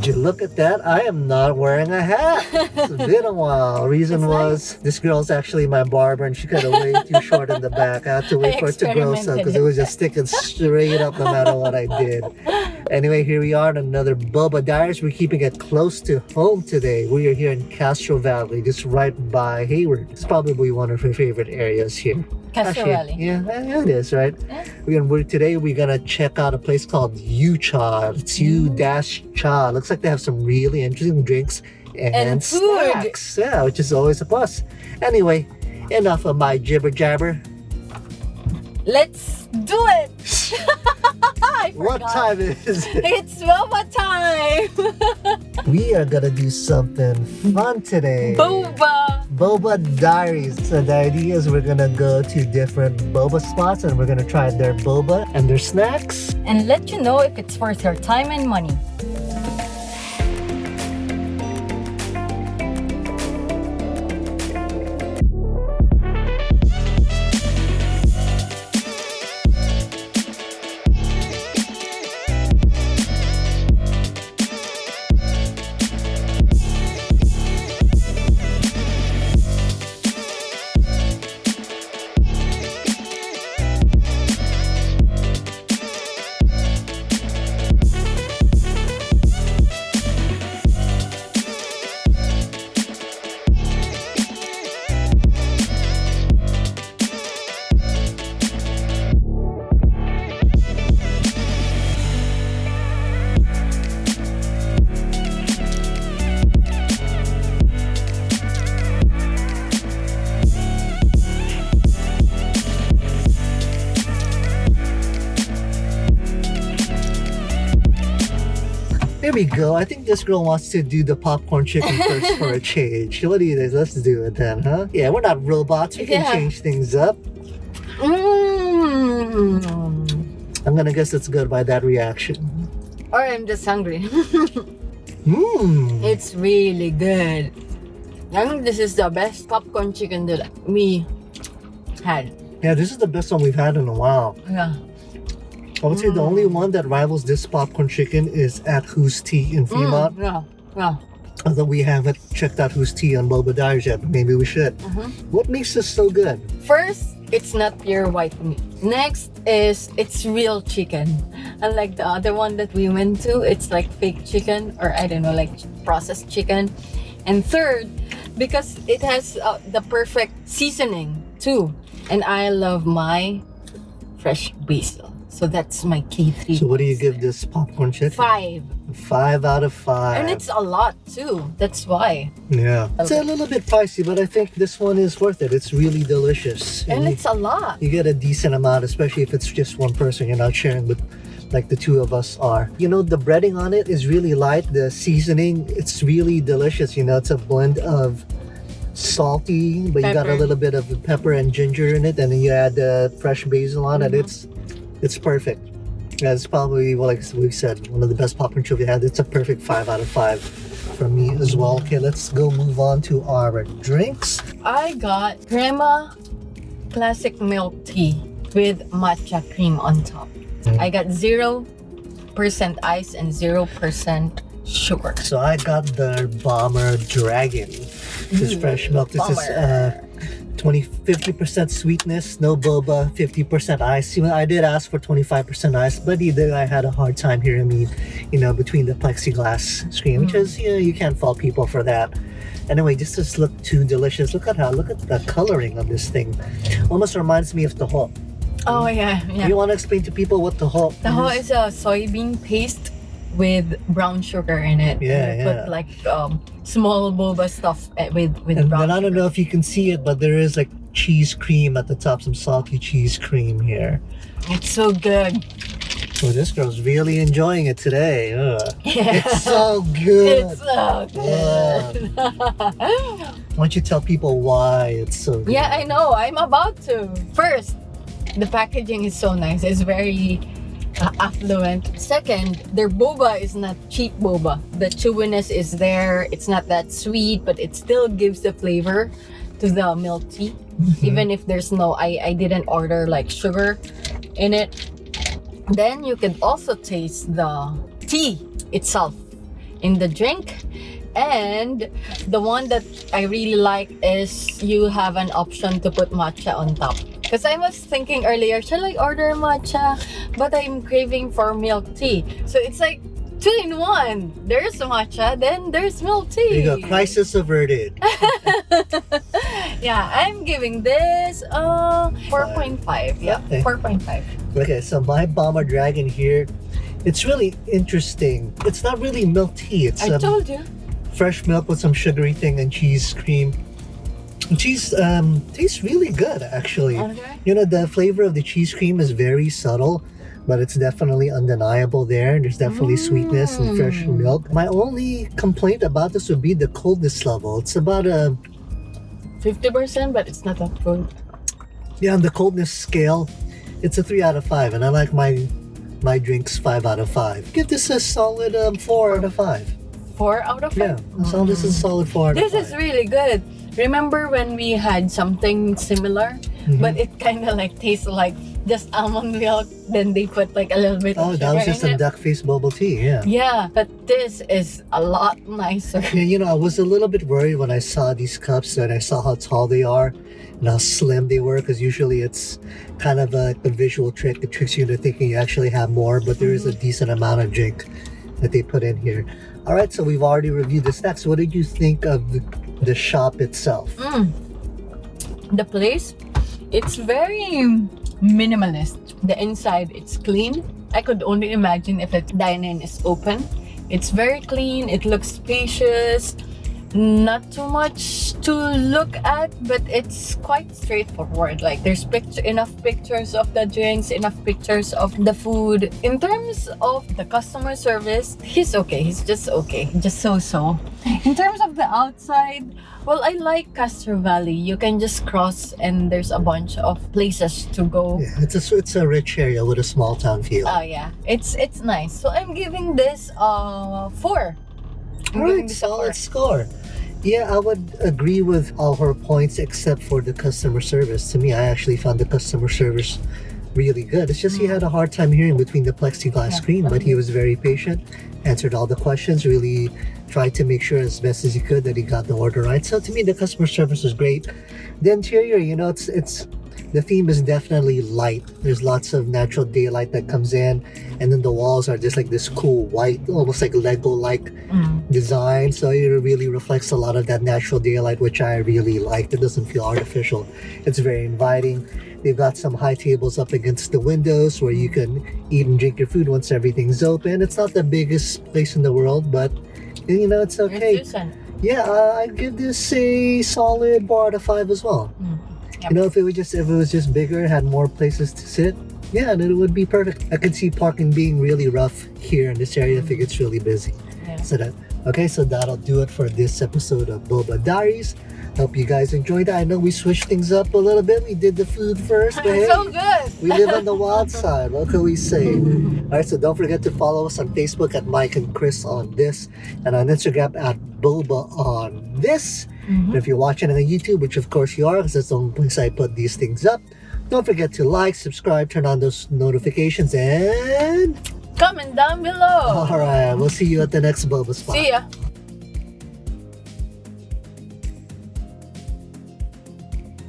Would you look at that? I am not wearing a hat. It's been a while. Reason was this girl's actually my barber and she got a way too short in the back. I had to wait for it to grow some because it was just sticking straight up no matter what I did. Anyway, here we are in another Boba Diaries. We're keeping it close to home today. We are here in Castro Valley, just right by Hayward. It's probably one of our favorite areas here. Castro Valley. Yeah, it is, right? Yeah. Today we're gonna check out a place called U-Cha. It's U-Cha. Looks like they have some really interesting drinks and snacks. Yeah, which is always a plus. Anyway, enough of my jibber jabber. Let's do it! What time is it? It's Boba time! We are gonna do something fun today. Boba Diaries. So the idea is we're gonna go to different boba spots and we're gonna try their boba and their snacks. And let you know if it's worth your time and money. Here we go. I think this girl wants to do the popcorn chicken first for a change. What do you think? Let's do it then, huh? Yeah, we're not robots. We can change things up. I'm gonna guess it's good by that reaction. Or I'm just hungry. Mmm. It's really good. I think this is the best popcorn chicken that we had. Yeah, this is the best one we've had in a while. Yeah. I would say the only one that rivals this popcorn chicken is at Who's Tea in Fremont. Yeah. Although we haven't checked out Who's Tea on Boba Diaries yet, but maybe we should. What makes this so good? First, it's not pure white meat. Next is it's real chicken. Unlike the other one that we went to, it's like fake chicken or I don't know, like processed chicken. And third, because it has the perfect seasoning too. And I love my fresh basil. So that's my K3. So what do you give this popcorn chicken? 5. 5 out of 5. And it's a lot too. That's why. Yeah. It's a little bit pricey, but I think this one is worth it. It's really delicious. And it's a lot. You get a decent amount, especially if it's just one person. You're not sharing with like the two of us are. You know, the breading on it is really light. The seasoning, it's really delicious. You know, it's a blend of salty, but you got a little bit of pepper and ginger in it. And then you add the fresh basil on it. It's perfect. Yeah, it's probably, like we said, one of the best popcorn chicken we had. It's a perfect 5 out of 5 for me as well. Okay, let's go move on to our drinks. I got crema classic milk tea with matcha cream on top. I got 0% ice and 0% sugar. So I got the Bomber Dragon. This is fresh milk. This is 50% sweetness, no boba, 50% ice. I did ask for 25% ice, but either I had a hard time hearing me, between the plexiglass screen, which is, you can't fault people for that. Anyway, this just look too delicious. Look at the coloring of this thing. Almost reminds me of taho. Oh yeah. You want to explain to people what taho is? Taho is a soybean paste with brown sugar in it. Put like small boba stuff with and brown then I don't sugar. know if you can see it, but there is like cheese cream at the top, some salty cheese cream here. It's so good. Oh, this girl's really enjoying it today. Yeah. It's so good. It's so good. Why don't you tell people why it's so good? Yeah, I know. I'm about to. First, the packaging is so nice. It's very affluent. Second, their boba is not cheap boba. The chewiness is there. It's not that sweet, but it still gives the flavor to the milk tea. Even if there's no, I didn't order like sugar in it. Then you can also taste the tea itself. in the drink. And the one that I really like is you have an option to put matcha on top. Because I was thinking earlier, shall I order matcha? But I'm craving for milk tea. So it's like 2 in 1. There's matcha, then there's milk tea. There you go. Crisis averted. Yeah, I'm giving this 4.5. Yeah, Okay. 4.5. Okay, so my Bomber Dragon here, it's really interesting. It's not really milk tea. It's I told you. fresh milk with some sugary thing and cheese cream. And cheese tastes really good, actually. Okay. You know, the flavor of the cheese cream is very subtle, but it's definitely undeniable there. There's definitely sweetness and fresh milk. My only complaint about this would be the coldness level. It's about a 50%, but it's not that good. yeah, on the coldness scale, it's a 3 out of 5, and I like my drinks 5 out of 5. Give this a solid 4 out of 5. 4 out of 5? Yeah, so this is a solid 4 out of 5. This is really good. Remember when we had something similar, but it kind of like tastes like just almond milk, then they put like a little bit Oh, of that was sugar just in a it. duck face bubble tea, yeah. Yeah, but this is a lot nicer. Yeah, you know, I was a little bit worried when I saw these cups and I saw how tall they are and how slim they were, because usually it's kind of a visual trick. It tricks you into thinking you actually have more, but there is a decent amount of drink that they put in here. All right, so we've already reviewed the snacks. What did you think of the shop itself? The place, it's very minimalist. The inside, it's clean. I could only imagine if the dine-in is open. It's very clean. It looks spacious. Not too much to look at, but it's quite straightforward. Like there's enough pictures of the drinks, enough pictures of the food. In terms of the customer service, he's okay. He's just okay. Just so-so. In terms of the outside, well, I like Castro Valley. You can just cross and there's a bunch of places to go. Yeah, it's a rich area with a small town feel. Oh yeah, it's nice. So I'm giving this 4. I'm All giving right, this a 4. solid score. Yeah, I would agree with all her points except for the customer service. To me, I actually found the customer service really good. It's just he had a hard time hearing between the plexiglass screen, but he was very patient, answered all the questions, really tried to make sure as best as he could that he got the order right. So to me, the customer service was great. The interior, you know, it's the theme is definitely light. There's lots of natural daylight that comes in, and then the walls are just like this cool white, almost like Lego-like design. So it really reflects a lot of that natural daylight, which I really liked. It doesn't feel artificial. It's very inviting. They've got some high tables up against the windows where you can eat and drink your food once everything's open. It's not the biggest place in the world, but you know, it's okay. It's decent. Yeah, I'd give this a solid 4 out of 5 as well. Yep. You know, if it was just bigger, had more places to sit, yeah, then it would be perfect. I could see parking being really rough here in this area if it gets really busy. Yeah. So that'll do it for this episode of Boba Diaries. Hope you guys enjoyed that. I know we switched things up a little bit. We did the food first, but hey, So good. we live on the wild side. What can we say? All right, so don't forget to follow us on Facebook at Mike and Kris on this, and on Instagram at Boba on this. And if you're watching on YouTube, which of course you are, because that's the only place I put these things up, don't forget to like, subscribe, turn on those notifications, and Comment down below. all right, we'll see you at the next Boba spot. See ya.